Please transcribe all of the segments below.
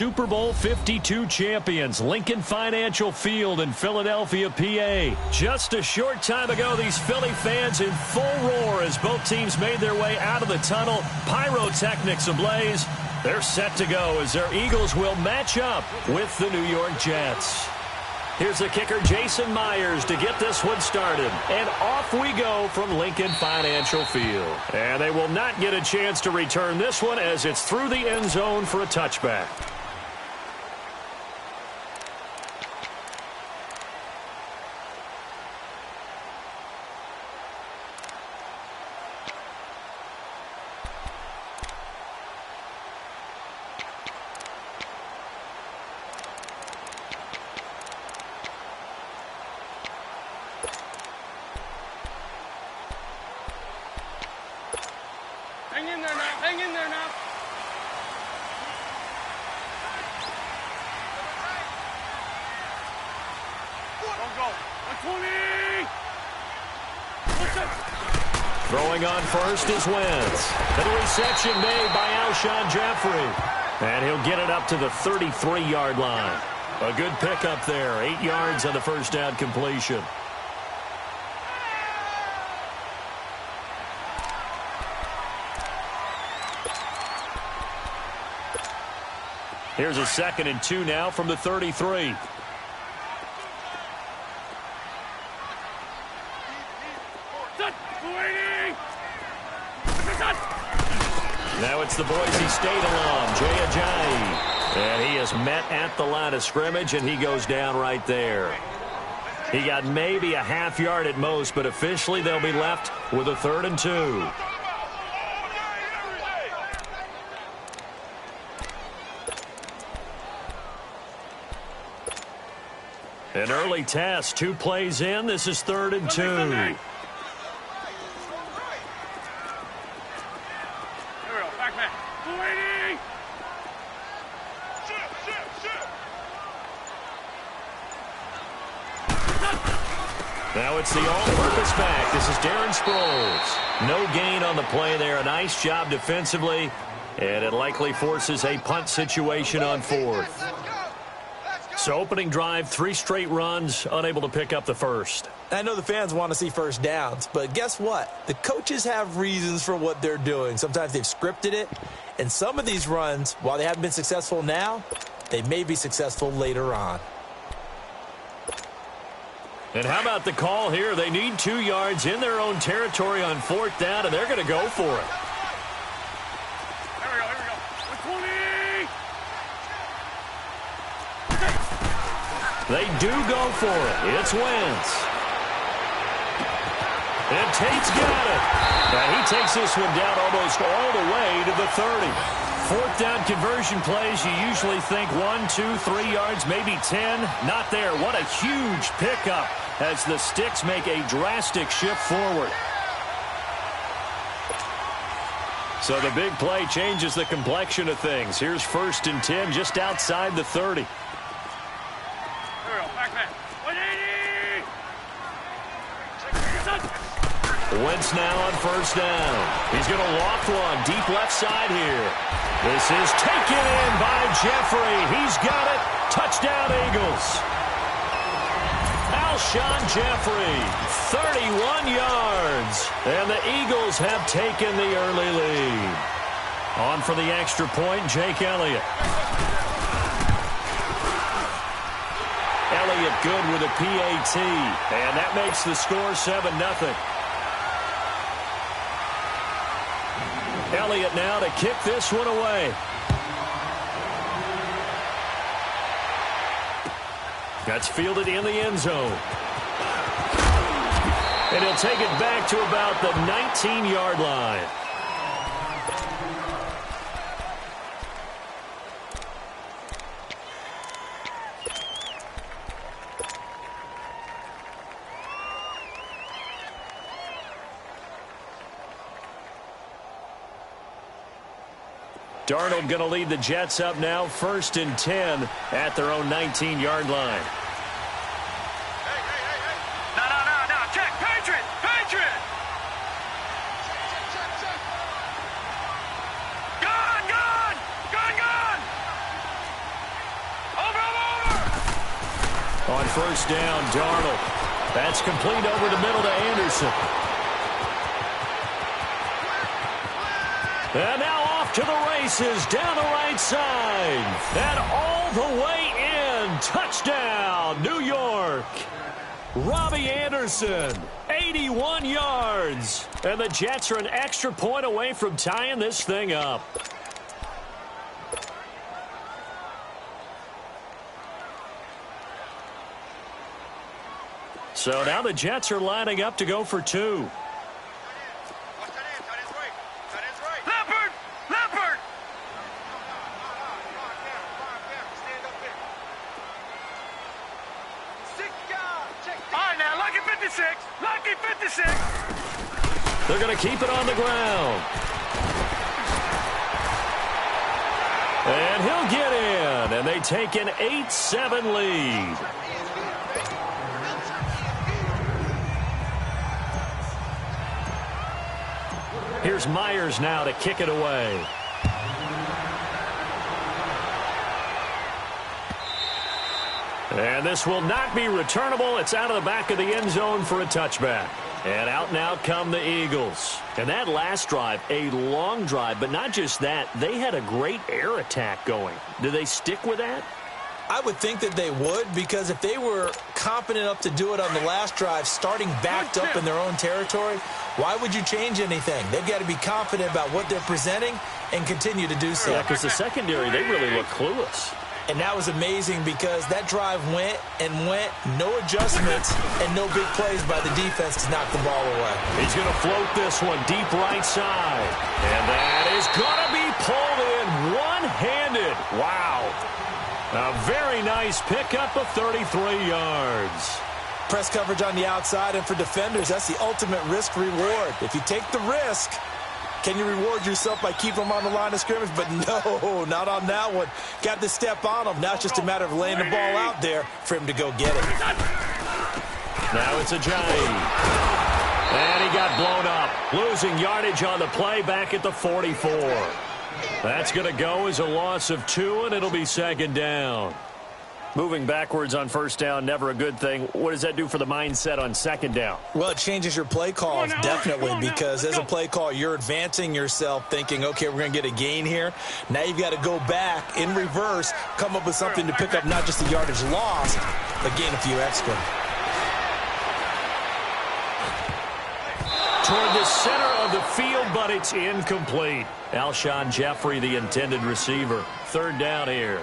Super Bowl 52 champions, Lincoln Financial Field in Philadelphia, PA. Just a short time ago, these Philly fans in full roar as both teams made their way out of the tunnel. Pyrotechnics ablaze. They're set to go as their Eagles will match up with the New York Jets. Here's the kicker, Jason Myers, to get this one started. And off we go from Lincoln Financial Field. And they will not get a chance to return this one as it's through the end zone for a touchback. Hang in there now. Hang in there now. Don't go. 120. Throwing on first is Wentz. And a reception made by Alshon Jeffrey. And he'll get it up to the 33-yard line. A good pickup there. 8 yards on the first down completion. Here's a 2nd and 2 now from the 33. Now it's the Boise State alum, Jay Ajayi. And he is met at the line of scrimmage, and he goes down right there. He got maybe a half yard at most, but officially they'll be left with a 3rd and 2. An early test, 2 plays in. This is 3rd and 2. Here we go, back man. Waiting. Now it's the all-purpose back. This is Darren Sproles. No gain on the play there. A nice job defensively, and it likely forces a punt situation on 4th. So opening drive, 3 straight runs, unable to pick up the first. I know the fans want to see first downs, but guess what? The coaches have reasons for what they're doing. Sometimes they've scripted it, and some of these runs, while they haven't been successful now, they may be successful later on. And how about the call here? They need 2 yards in their own territory on 4th down, and they're going to go for it. Here we go. 120. They do go for it. It's Wentz. And Tate's got it. And he takes this one down almost all the way to the 30. 4th down conversion plays, you usually think 1, 2, 3 yards, maybe 10. Not there. What a huge pickup as the Sticks make a drastic shift forward. So the big play changes the complexion of things. Here's 1st and 10 just outside the 30. Wentz now on 1st down. He's going to loft one deep left side here. This is taken in by Jeffrey. He's got it. Touchdown, Eagles. Alshon Jeffrey, 31 yards. And the Eagles have taken the early lead. On for the extra point, Jake Elliott. Elliott good with a PAT. And that makes the score 7-0. Elliott now to kick this one away. That's fielded in the end zone. And he'll take it back to about the 19-yard line. Darnold going to lead the Jets up now, 1st and 10 at their own 19-yard line. No. Check. Patriot. Gone. On first down, Darnold. That's complete over the middle to Anderson. And now off to the races down the right side. And all the way in. Touchdown, New York. Robbie Anderson, 81 yards. And the Jets are an extra point away from tying this thing up. So now the Jets are lining up to go for two. Lucky 56. They're going to keep it on the ground. And he'll get in. And they take an 8-7 lead. Here's Myers now to kick it away. And this will not be returnable. It's out of the back of the end zone for a touchback. And out and out come the Eagles. And that last drive, a long drive, but not just that. They had a great air attack going. Do they stick with that? I would think that they would, because if they were confident enough to do it on the last drive, starting backed up in their own territory, why would you change anything? They've got to be confident about what they're presenting and continue to do so. Yeah, because the secondary, they really look clueless. And that was amazing because that drive went and went, no adjustments and no big plays by the defense to knock the ball away. He's going to float this one deep right side. And that is going to be pulled in one-handed. Wow. A very nice pickup of 33 yards. Press coverage on the outside, and for defenders, that's the ultimate risk-reward. If you take the risk, can you reward yourself by keeping them on the line of scrimmage? But no, not on that one. Got to step on them. Now it's just a matter of laying the ball out there for him to go get it. Now it's Ajayi. And he got blown up. Losing yardage on the play back at the 44. That's going to go as a loss of 2, and it'll be second down. Moving backwards on first down, never a good thing. What does that do for the mindset on second down? Well, it changes your play calls, definitely, because as a play call, you're advancing yourself thinking, okay, we're going to get a gain here. Now you've got to go back in reverse, come up with something to pick up not just the yardage lost, but gain a few extra. Toward the center of the field, but it's incomplete. Alshon Jeffrey, the intended receiver. Third down here.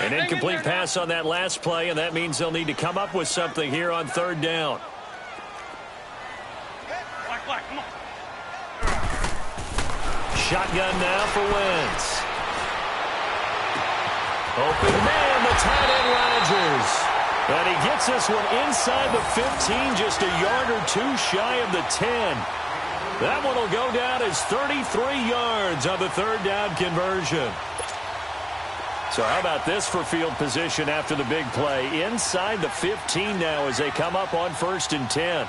An incomplete pass on that last play, and that means they'll need to come up with something here on third down. Come on. Shotgun now for Wentz. Open man, the tight end Rodgers. And he gets this one inside the 15, just a yard or two shy of the 10. That one will go down as 33 yards on the third down conversion. So how about this for field position after the big play? Inside the 15 now as they come up on 1st and 10.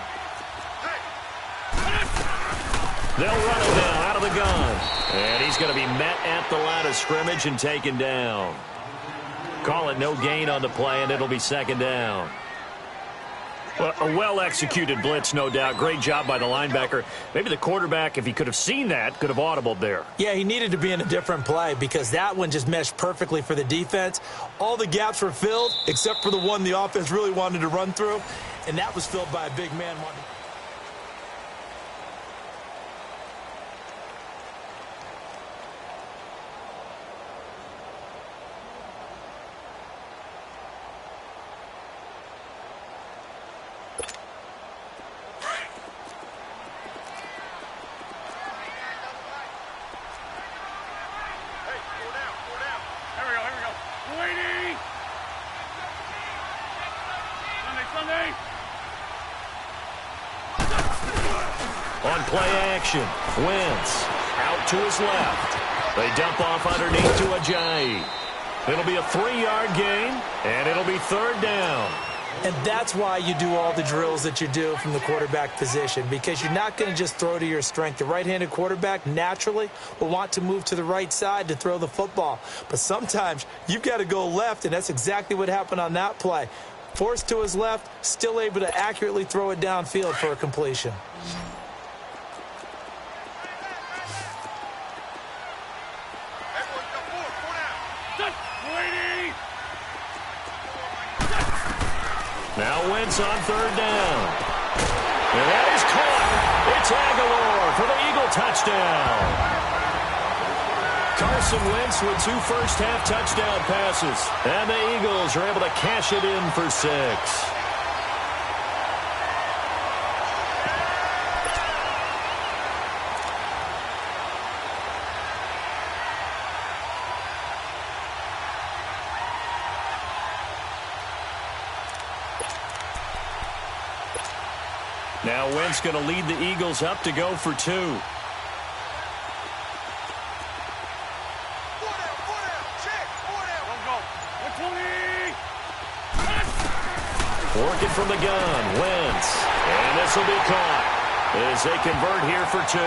They'll run it now out of the gun. And he's going to be met at the line of scrimmage and taken down. Call it no gain on the play, and it'll be second down. Well, a well-executed blitz, no doubt. Great job by the linebacker. Maybe the quarterback, if he could have seen that, could have audibled there. Yeah, he needed to be in a different play because that one just meshed perfectly for the defense. All the gaps were filled except for the one the offense really wanted to run through, and that was filled by a big man. On play action, Wentz out to his left. They dump off underneath to Ajayi. It'll be a 3-yard gain, and it'll be third down. And that's why you do all the drills that you do from the quarterback position, because you're not going to just throw to your strength. The right-handed quarterback naturally will want to move to the right side to throw the football. But sometimes you've got to go left, and that's exactly what happened on that play. Forced to his left, still able to accurately throw it downfield for a completion. Now Wentz on third down. And that is caught. It's Aguilar for the Eagle touchdown. Carson Wentz with 2 first-half touchdown passes. And the Eagles are able to cash it in for 6. Now Wentz going to lead the Eagles up to go for 2. Working from the gun, Wentz. And this will be caught as they convert here for 2.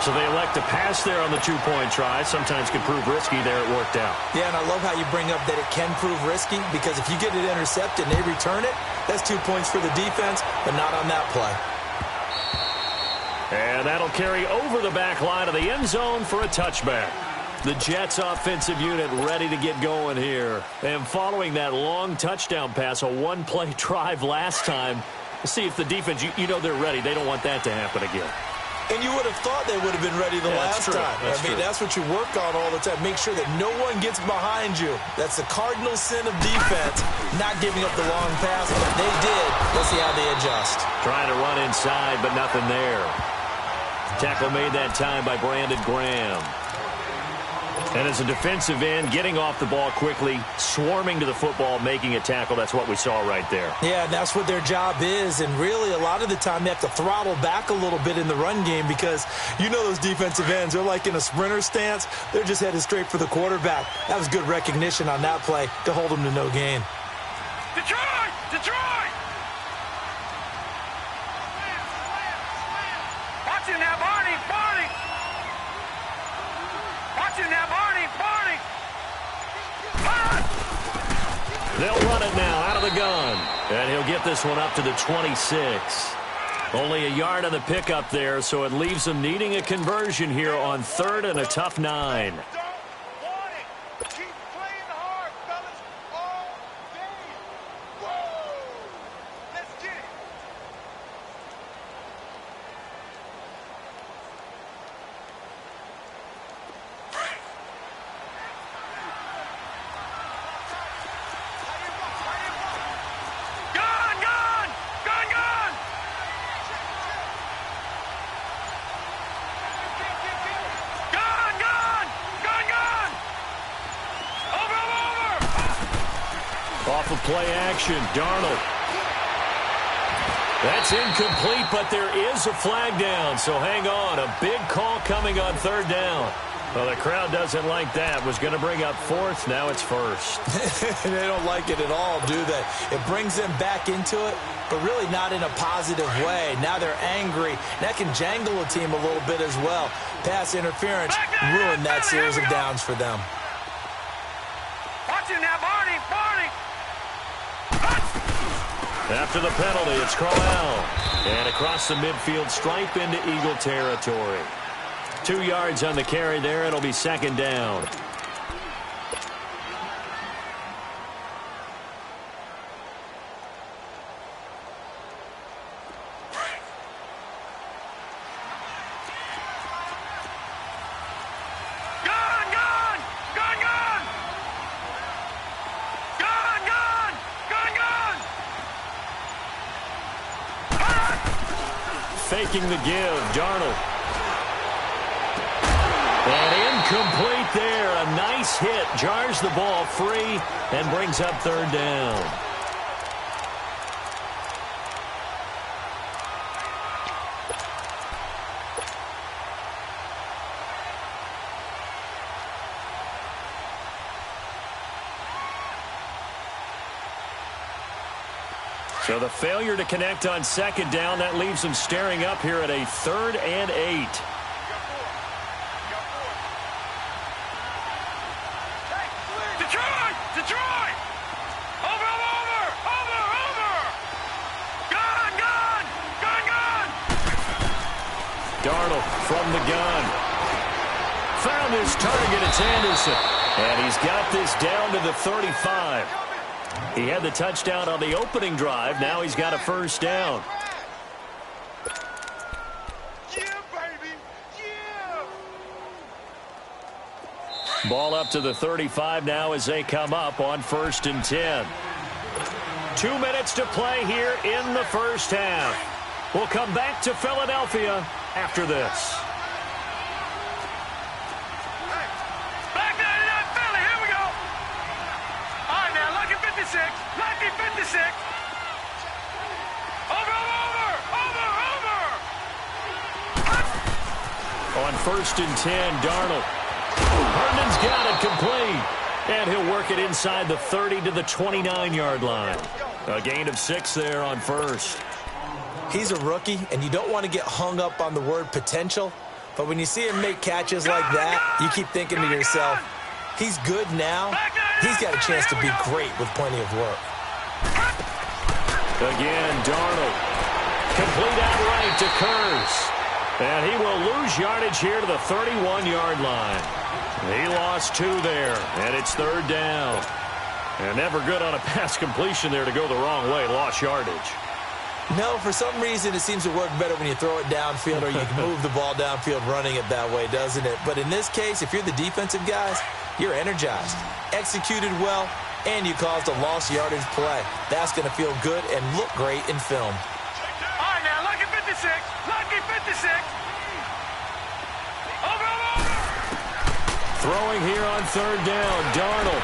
So they elect to pass there on the 2-point try. Sometimes can prove risky. There it worked out. Yeah, and I love how you bring up that it can prove risky, because if you get it intercepted and they return it, that's 2 points for the defense, but not on that play. And that'll carry over the back line of the end zone for a touchback. The Jets offensive unit ready to get going here. And following that long touchdown pass, a 1-play drive last time, see if the defense, you know they're ready. They don't want that to happen again. And you would have thought they would have been ready the last time. That's what you work on all the time. Make sure that no one gets behind you. That's the cardinal sin of defense, not giving up the long pass. But they did. Let's see how they adjust. Trying to run inside, but nothing there. Tackle made that time by Brandon Graham. And as a defensive end, getting off the ball quickly, swarming to the football, making a tackle, that's what we saw right there. Yeah, and that's what their job is. And really, a lot of the time, they have to throttle back a little bit in the run game, because you know those defensive ends, they're like in a sprinter stance. They're just headed straight for the quarterback. That was good recognition on that play to hold them to no gain. Detroit! Detroit! Watching now, Barney! Barney! Watching now, Barney! Barney! They'll run it now out of the gun. And he'll get this one up to the 26. Only a yard on the pickup there, so it leaves them needing a conversion here on 3rd and a tough 9. Off of play action, Darnold. That's incomplete, but there is a flag down, so hang on. A big call coming on 3rd down. Well, the crowd doesn't like that. Was going to bring up 4th. Now it's 1st. They don't like it at all, do they? It brings them back into it, but really not in a positive way. Now they're angry. That can jangle a team a little bit as well. Pass interference ruined that series of downs for them. Watch it now, Barney! Barney! After the penalty, it's Crowell. And across the midfield stripe into Eagle territory. 2 yards on the carry there. It'll be 2nd down. Faking the give, Darnold. And incomplete there. A nice hit. Jars the ball free and brings up 3rd down. So the failure to connect on second down, that leaves them staring up here at a 3rd and 8. Detroit! Over! Gun! Darnold from the gun. Found his target. It's Anderson. And he's got this down to the 35. He had the touchdown on the opening drive. Now he's got a first down. Yeah, baby! Yeah! Ball up to the 35 now as they come up on 1st and 10. 2 minutes to play here in the first half. We'll come back to Philadelphia after this. Back there to that Philly. Here we go. All right, now, lucky 56. Lucky 56. Over! On 1st and 10, Darnold. Herndon's got it complete. And he'll work it inside the 30 to the 29-yard line. A gain of 6 there on 1st. He's a rookie, and you don't want to get hung up on the word potential. But when you see him make catches like that, you keep thinking to yourself, he's good now. He's got a chance to be great with plenty of work. Again, Darnold. Complete outright to Kurz. And he will lose yardage here to the 31-yard line. He lost 2 there, and it's 3rd down. And never good on a pass completion there to go the wrong way. Lost yardage. No, for some reason, it seems to work better when you throw it downfield or you can move the ball downfield running it that way, doesn't it? But in this case, if you're the defensive guys, you're energized, executed well, and you caused a lost yardage play. That's going to feel good and look great in film. All right, now, lucky 56. Lucky 56. Over! Throwing here on 3rd down, Darnold.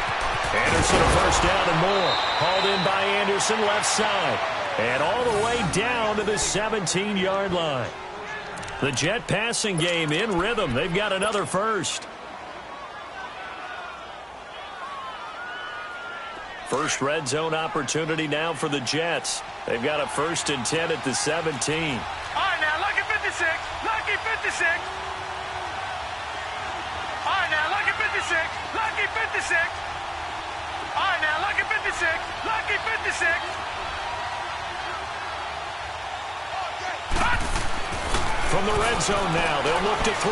Anderson a first down and more. Hauled in by Anderson, left side. And all the way down to the 17-yard line. The Jet passing game in rhythm. They've got another first. First red zone opportunity now for the Jets. They've got a 1st and 10 at the 17. All right, now, lucky 56. Lucky 56. All right, now, lucky 56. Lucky 56. All right, now, lucky 56. Lucky 56. From the red zone now, they'll look to throw.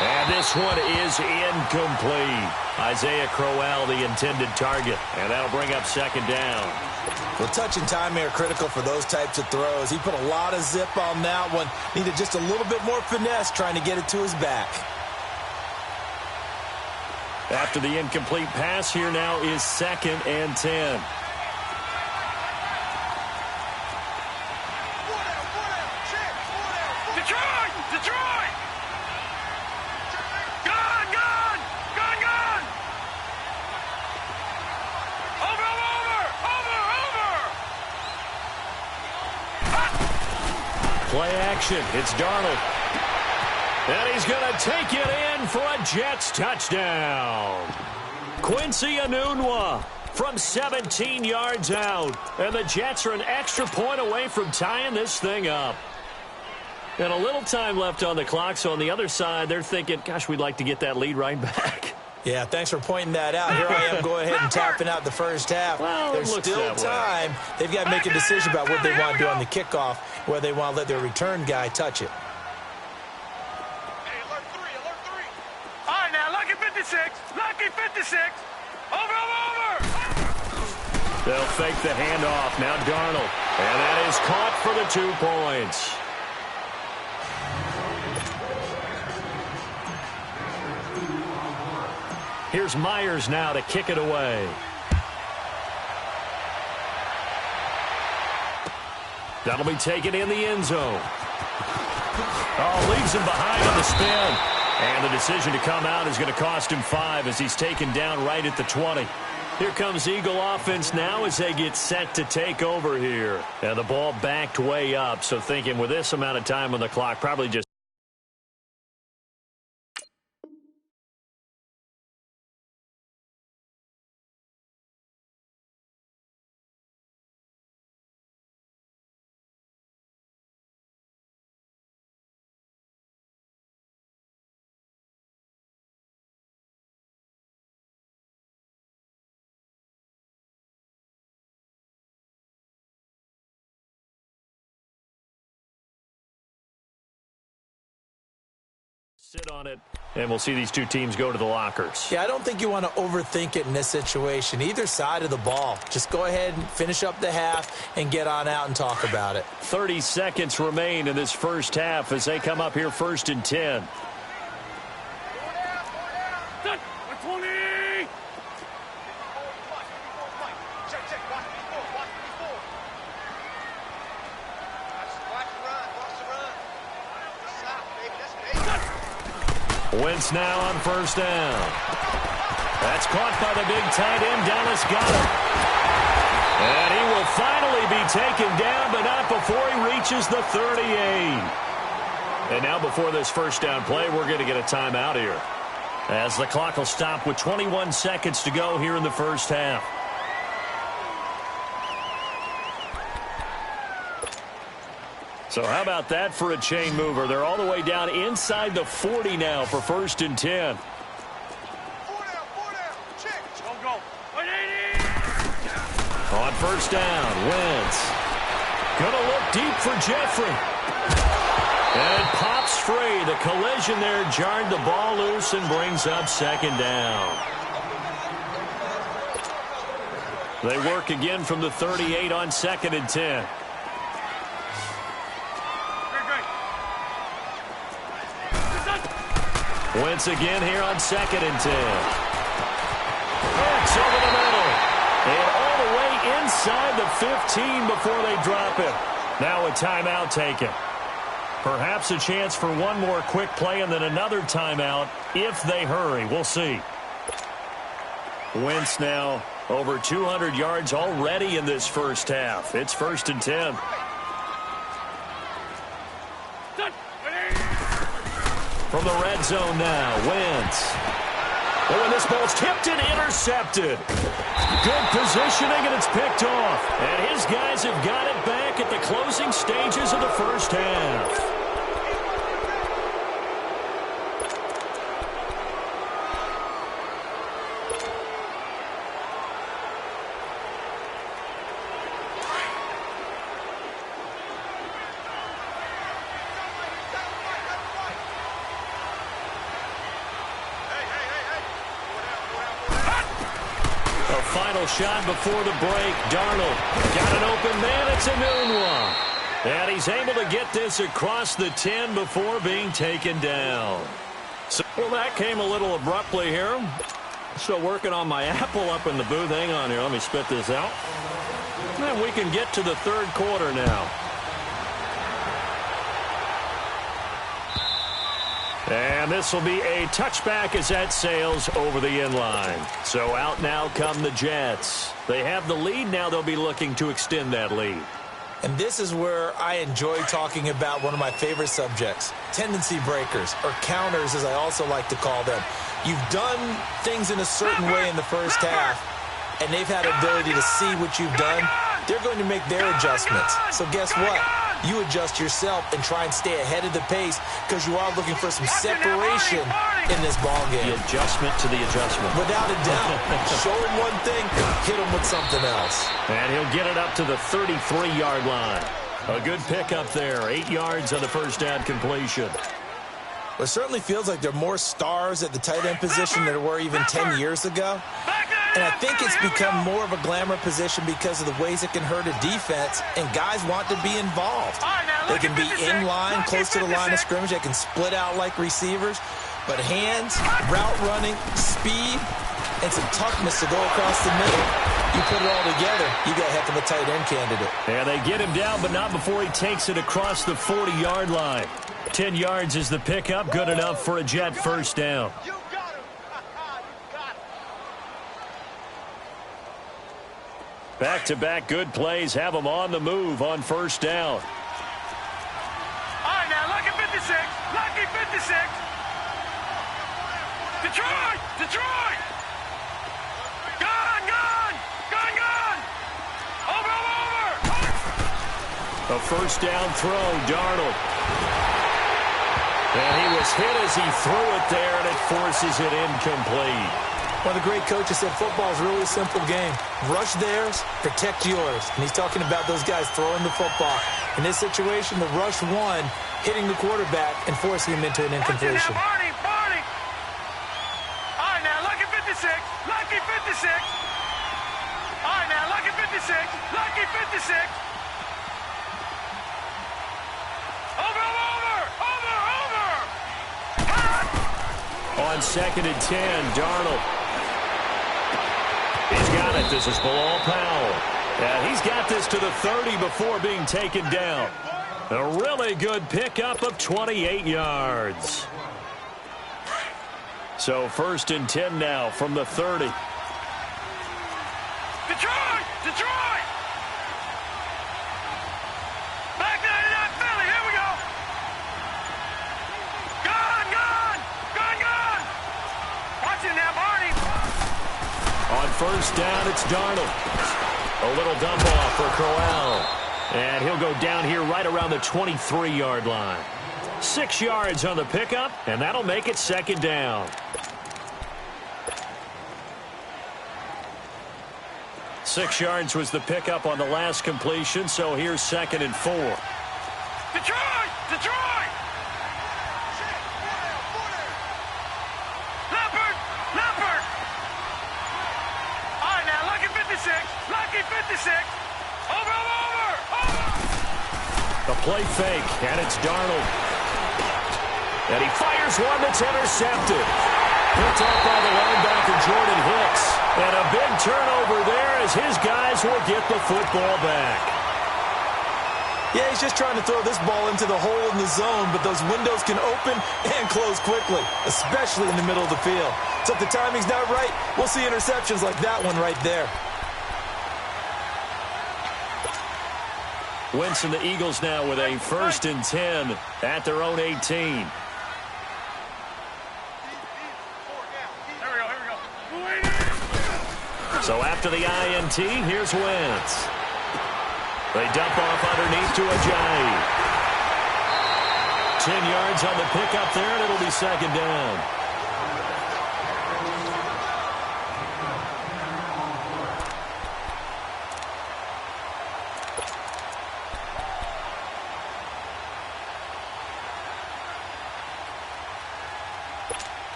And this one is incomplete. Isaiah Crowell, the intended target. And that'll bring up 2nd down. Well, touch and time are critical for those types of throws. He put a lot of zip on that one. Needed just a little bit more finesse trying to get it to his back. After the incomplete pass, here now is 2nd and 10. Detroit! Gun! Over! Play action. It's Darnold. And he's going to take it in for a Jets touchdown. Quincy Enunwa from 17 yards out. And the Jets are an extra point away from tying this thing up. And a little time left on the clock, so on the other side, they're thinking, gosh, we'd like to get that lead right back. Yeah, thanks for pointing that out. Here I am going ahead and tapping out the first half. Well, there's still time. They've got to make a decision about what they want to do on the kickoff, whether they want to let their return guy touch it. Hey, alert 3. All right, now, lucky 56. Lucky 56. Over! They'll fake the handoff. Now Darnold. And that is caught for the 2 points. Here's Myers now to kick it away. That'll be taken in the end zone. Oh, leaves him behind on the spin. And the decision to come out is going to cost him 5 as he's taken down right at the 20. Here comes Eagle offense now as they get set to take over here. And the ball backed way up, so thinking with this amount of time on the clock, probably just Sit on it, and we'll see these two teams go to the lockers. Yeah, I don't think you want to overthink it in this situation. Either side of the ball. Just go ahead and finish up the half and get on out and talk about it. 30 seconds remain in this first half as they come up here 1st and 10. Wentz now on 1st down. That's caught by the big tight end. Dallas got him. And he will finally be taken down, but not before he reaches the 38. And now before this 1st down play, we're going to get a timeout here, as the clock will stop with 21 seconds to go here in the first half. So how about that for a chain mover? They're all the way down inside the 40 now for 1st and 10. On 1st down, Wentz. Gonna look deep for Jeffrey. And pops free. The collision there jarred the ball loose and brings up 2nd down. They work again from the 38 on 2nd and 10. Wentz again here on 2nd and 10. It's over the middle. And all the way inside the 15 before they drop it. Now a timeout taken. Perhaps a chance for one more quick play and then another timeout if they hurry. We'll see. Wentz now over 200 yards already in this first half. It's 1st and 10. From the red zone now, Wentz. Oh, and this ball's tipped and intercepted. Good positioning, and it's picked off. And his guys have got it back at the closing stages of the first half. Final shot before the break. Darnold got an open man. It's a noon one. And he's able to get this across the 10 before being taken down. So, well, that came a little abruptly here. Still working on my apple up in the booth. Hang on here. Let me spit this out. And we can get to the 3rd quarter now. And this will be a touchback as that sails over the end line. So out now come the Jets. They have the lead. Now they'll be looking to extend that lead. And this is where I enjoy talking about one of my favorite subjects, tendency breakers, or counters as I also like to call them. You've done things in a certain way in the first half, and they've had the ability to see what you've done. They're going to make their adjustments. So guess what? You adjust yourself and try and stay ahead of the pace because you are looking for some separation in this ball game. The adjustment to the adjustment. Without a doubt. Show him one thing, hit him with something else. And he'll get it up to the 33-yard line. A good pickup there. 8 yards on the first down completion. It certainly feels like there are more stars at the tight end position than there were even 10 years ago. And I think it's become more of a glamour position because of the ways it can hurt a defense, and guys want to be involved. They can be in line, close to the line of scrimmage. They can split out like receivers. But hands, route running, speed, and some toughness to go across the middle. You put it all together, you got a heck of a tight end candidate. And they get him down, but not before he takes it across the 40-yard line. 10 yards is the pickup, good enough for a Jet first down. Back-to-back good plays have them on the move on first down. All right, now, lucky 56. Lucky 56. Detroit! Detroit! Gone! Gone! Gone! Gone! Over! A first down throw, Darnold. And he was hit as he threw it there, and it forces it incomplete. One of the great coaches said football is really a simple game. Rush theirs, protect yours. And he's talking about those guys throwing the football. In this situation, the rush one, hitting the quarterback and forcing him into an incompletion. Marty! 56. All right, now, lucky 56. Lucky 56. Over. On 2nd and 10, Darnold. He's got it. This is Bilal Powell. And he's got this to the 30 before being taken down. A really good pickup of 28 yards. So 1st and 10 now from the 30. Detroit! Back 99 Philly, here we go. Gone. Watch it now, Barney. On 1st down, it's Darnold. A little dump off for Crowell. And he'll go down here right around the 23-yard line. 6 yards on the pickup, and that'll make it 2nd down. 6 yards was the pickup on the last completion, so here's 2nd and 4. Detroit! Leopard! All right, now, lucky 56. Over. A play fake, and it's Darnold. And he fires one that's intercepted. Picked up by the linebacker, Jordan Hicks. And a big turnover there as his guys will get the football back. Yeah, he's just trying to throw this ball into the hole in the zone, but those windows can open and close quickly, especially in the middle of the field. So if the timing's not right, we'll see interceptions like that one right there. Wentz and the Eagles now with a 1st and 10 at their own 18. Here we go. So after the INT, here's Wentz. They dump off underneath to Ajayi. 10 yards on the pickup there, and it'll be 2nd down.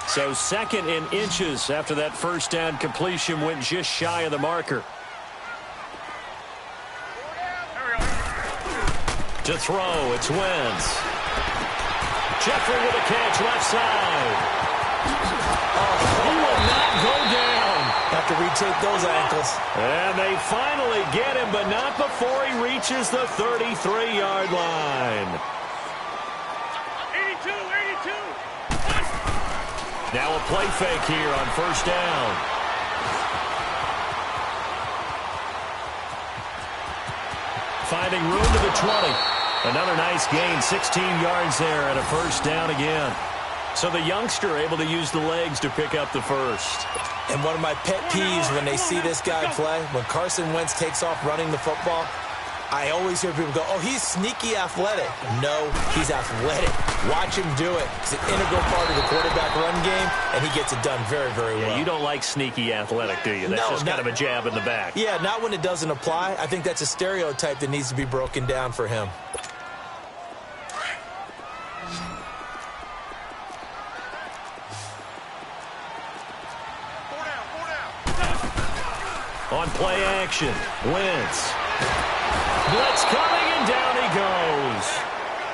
So 2nd in inches after that 1st down completion went just shy of the marker. To throw, it's Wentz. Jeffrey with a catch left side. He will not go down. Have to retake those ankles. And they finally get him, but not before he reaches the 33-yard line. 82. Now a play fake here on 1st down. Finding room to the 20. Another nice gain, 16 yards there and a 1st down again. So the youngster able to use the legs to pick up the 1st. And one of my pet peeves when they see this guy play, when Carson Wentz takes off running the football, I always hear people go, oh, he's sneaky athletic. No, he's athletic. Watch him do it. It's an integral part of the quarterback run game, and he gets it done very, very well. Yeah, you don't like sneaky athletic, do you? That's just kind of a jab in the back. Yeah, not when it doesn't apply. I think that's a stereotype that needs to be broken down for him. On play action, Wentz. Blitz coming, and down he goes.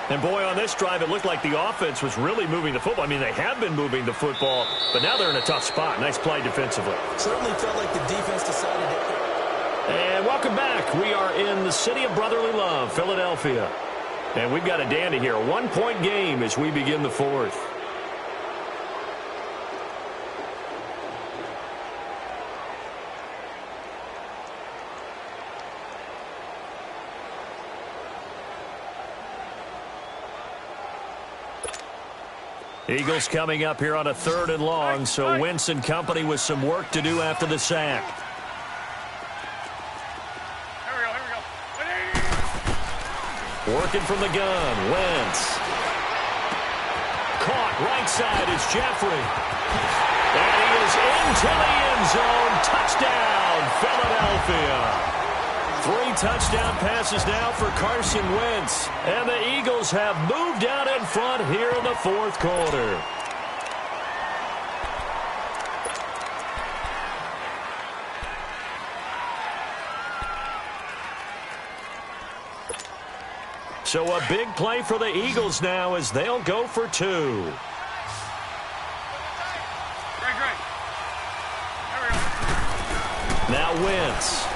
And boy, on this drive, it looked like the offense was really moving the football. I mean, they have been moving the football, but now they're in a tough spot. Nice play defensively. Certainly felt like the defense decided to... And welcome back. We are in the city of brotherly love, Philadelphia. And we've got a dandy here. A 1-point game as we begin the 4th. Eagles coming up here on a 3rd and long, so Wentz and company with some work to do after the sack. Here we go. Working from the gun, Wentz. Caught right side is Jeffrey. And he is into the end zone. Touchdown, Philadelphia. 3 touchdown passes now for Carson Wentz. And the Eagles have moved out in front here in the 4th quarter. So a big play for the Eagles now as they'll go for 2. Great. Now Wentz.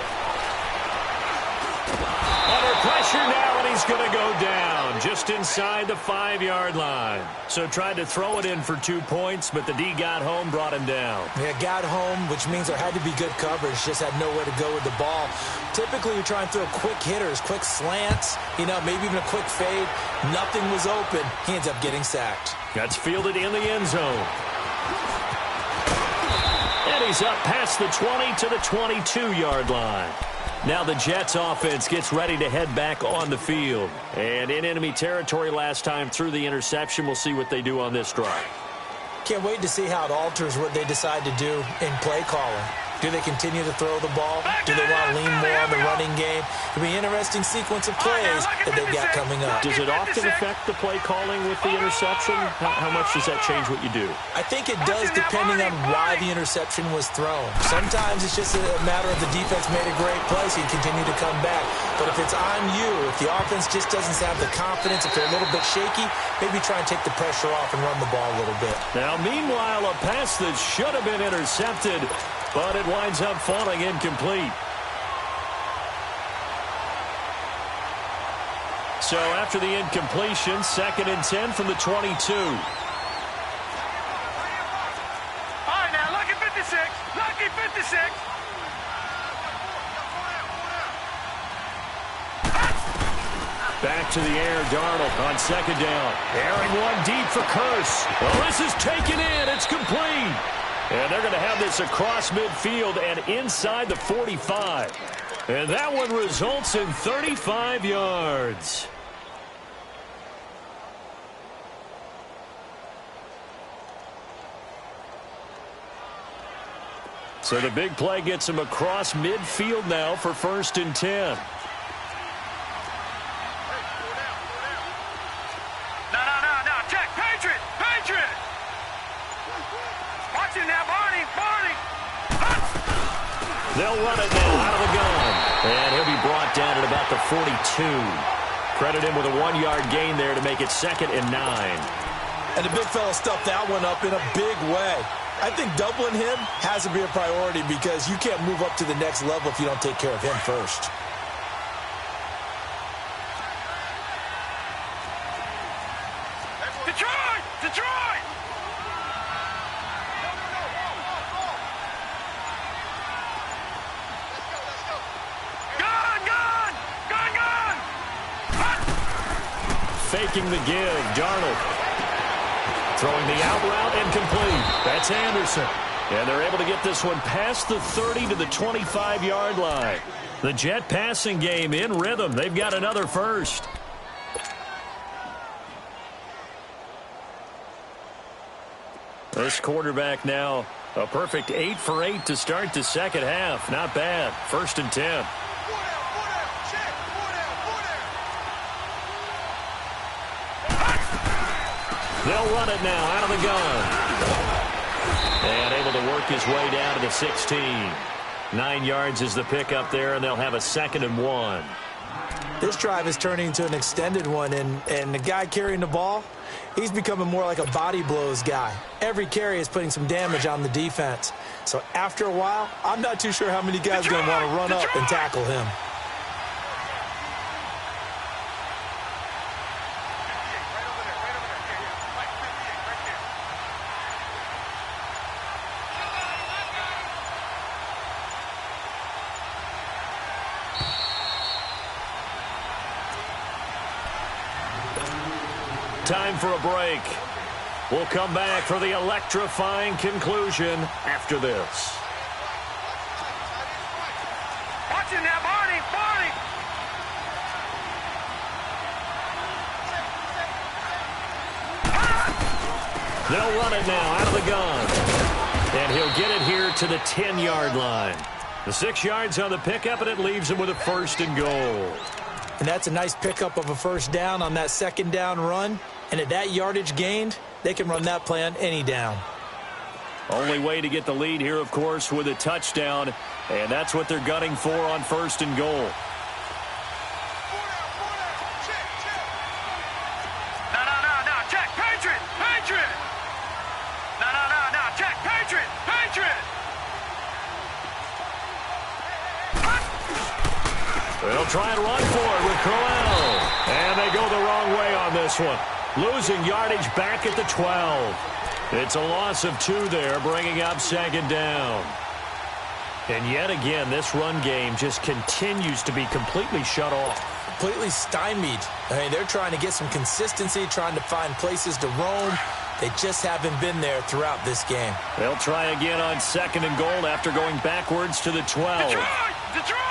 Under pressure now, and he's going to go down just inside the 5-yard line. So tried to throw it in for 2 points, but the D got home, brought him down. Yeah, got home, which means there had to be good coverage. Just had nowhere to go with the ball. Typically, you try and throw quick hitters, quick slants, maybe even a quick fade. Nothing was open. He ends up getting sacked. That's fielded in the end zone. And he's up past the 20 to the 22-yard line. Now the Jets offense gets ready to head back on the field. And in enemy territory last time through the interception. We'll see what they do on this drive. Can't wait to see how it alters what they decide to do in play calling. Do they continue to throw the ball? Do they want to lean more on the running game? It'll be an interesting sequence of plays that they've got coming up. Does it often affect the play calling with the interception? How much does that change what you do? I think it does depending on why the interception was thrown. Sometimes it's just a matter of the defense made a great play, so you continue to come back. But if it's on you, if the offense just doesn't have the confidence, if they're a little bit shaky, maybe try and take the pressure off and run the ball a little bit. Now, meanwhile, a pass that should have been intercepted, but it winds up falling incomplete. So after the incompletion, 2nd and 10 from the 22. All right, now, lucky 56. Lucky 56. Back to the air, Darnold on 2nd down. Airing one deep for Curse. Well, this is taken in. It's complete. And they're going to have this across midfield and inside the 45. And that one results in 35 yards. So the big play gets him across midfield now for 1st and 10. No. Check. Patriot. Watch it now, Barney. They'll run it now out of the gun. And he'll be brought down at about the 42. Credit him with a 1-yard gain there to make it 2nd and 9. And the big fella stuffed that one up in a big way. I think doubling him has to be a priority because you can't move up to the next level if you don't take care of him first. Detroit! Gun! Faking the give, Darnold. Throwing the out route incomplete. That's Anderson. And they're able to get this one past the 30 to the 25-yard line. The Jet passing game in rhythm. They've got another first. This quarterback now a perfect 8 for 8 to start the second half. Not bad. 1st and 10. They'll run it now out of the gun. And able to work his way down to the 16. 9 yards is the pickup there, and they'll have a 2nd and 1. This drive is turning into an extended one, and the guy carrying the ball, he's becoming more like a body blows guy. Every carry is putting some damage on the defense. So after a while, I'm not too sure how many guys are going to want to run up and tackle him. Time for a break. We'll come back for the electrifying conclusion after this. Watch it now, Barney! They'll run it now out of the gun. And he'll get it here to the 10-yard line. The 6 yards on the pickup, and it leaves him with a 1st and goal. And that's a nice pickup of a 1st down on that 2nd down run. And at that yardage gained, they can run that play on any down. Only way to get the lead here, of course, with a touchdown. And that's what they're gunning for on 1st and goal. They'll try and run for it with Crowell. And they go the wrong way on this one. Losing yardage back at the 12. It's a loss of 2 there, bringing up 2nd down. And yet again, this run game just continues to be completely shut off. Completely stymied. I mean, they're trying to get some consistency, trying to find places to roam. They just haven't been there throughout this game. They'll try again on 2nd and goal after going backwards to the 12. Detroit! Detroit!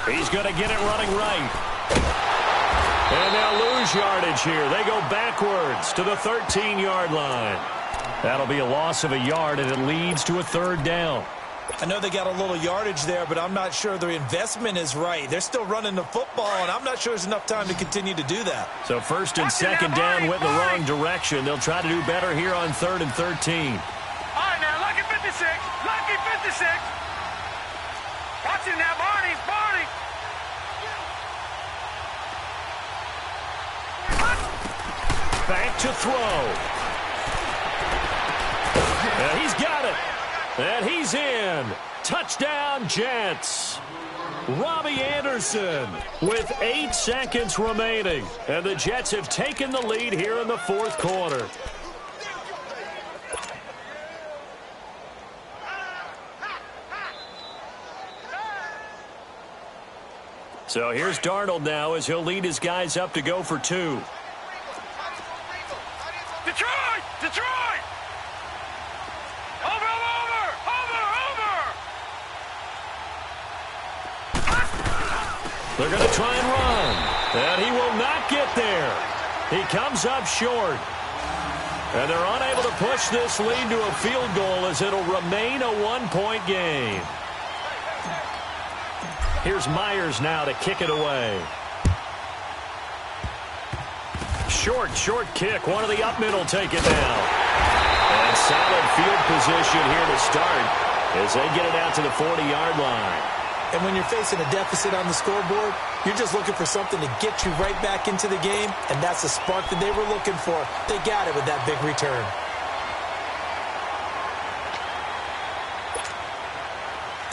He's going to get it running right. And they'll lose yardage here. They go backwards to the 13-yard line. That'll be a loss of a yard, and it leads to a 3rd down. I know they got a little yardage there, but I'm not sure their investment is right. They're still running the football, and I'm not sure there's enough time to continue to do that. So 1st and 2nd down went in the wrong direction. They'll try to do better here on 3rd and 13. All right, now, lucky 56. Lucky 56. Watch it now, Barney. Barney. Back to throw. And he's got it. And he's in. Touchdown, Jets. Robbie Anderson with 8 seconds remaining. And the Jets have taken the lead here in the 4th quarter. So here's Darnold now as he'll lead his guys up to go for 2. Detroit! Detroit! Over! They're going to try and run. And he will not get there. He comes up short. And they're unable to push this lead to a field goal as it'll remain a 1-point game. Here's Myers now to kick it away. Short kick. One of the up middle take it down. And solid field position here to start as they get it out to the 40-yard line. And when you're facing a deficit on the scoreboard, you're just looking for something to get you right back into the game, and that's the spark that they were looking for. They got it with that big return.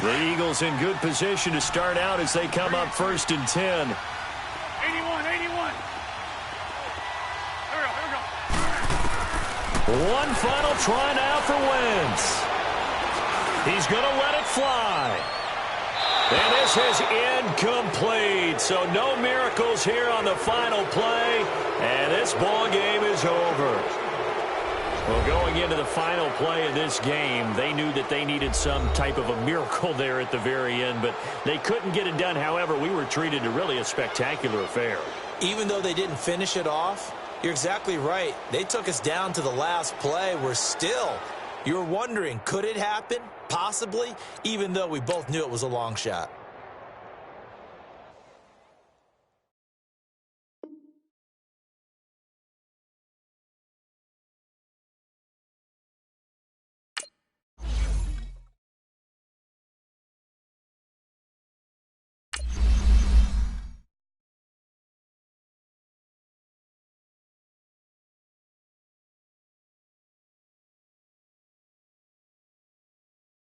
The Eagles in good position to start out as they come up 1st and 10. 81. Here we go. One final try now for Wentz. He's going to let it fly. And this is incomplete. So no miracles here on the final play. And this ball game is over. Well, going into the final play of this game, they knew that they needed some type of a miracle there at the very end, but they couldn't get it done. However, we were treated to really a spectacular affair. Even though they didn't finish it off, you're exactly right. They took us down to the last play. You're wondering, could it happen? Possibly, even though we both knew it was a long shot.